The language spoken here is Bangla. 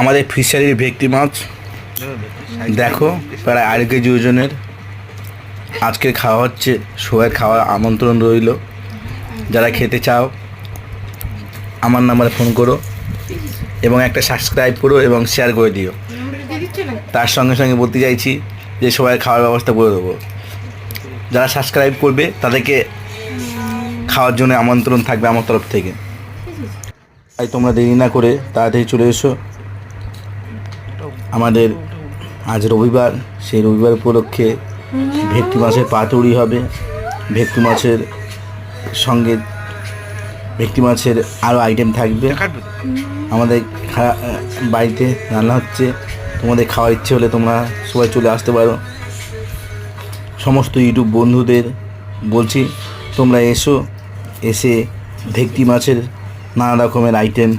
আমাদের ফিশারির ভেটকি মাছ দেখো প্রায় 1.5 কেজি ওজনের। আজকে খাওয়া হচ্ছে, সবাই খাওয়ার আমন্ত্রণ রইল। যারা খেতে চাও আমার নাম্বারে ফোন করো এবং একটা সাবস্ক্রাইব করো এবং শেয়ার করে দিও। তার সঙ্গে সঙ্গে বলতে চাইছি যে সবাই খাওয়ার ব্যবস্থা করে দেবো। যারা সাবস্ক্রাইব করবে তাদেরকে খাওয়ার জন্য আমন্ত্রণ থাকবে আমার তরফ থেকে। তাই তোমরা দেরি না করে তাড়াতাড়ি চলে এসো। আমাদের আজ রবিবার, সেই রবিবার উপলক্ষে ভেটকি মাছের পাতুড়ি হবে। ভেটকি মাছের সঙ্গে ভেটকি মাছের আরও আইটেম থাকবে। আমাদের বাড়িতে রান্না হচ্ছে, তোমাদের খাওয়ার ইচ্ছে হলে তোমরা সবাই চলে আসতে পারো। সমস্ত ইউটিউব বন্ধুদের বলছি তোমরা এসো, এসে ভেটকি মাছের নানা রকমের আইটেম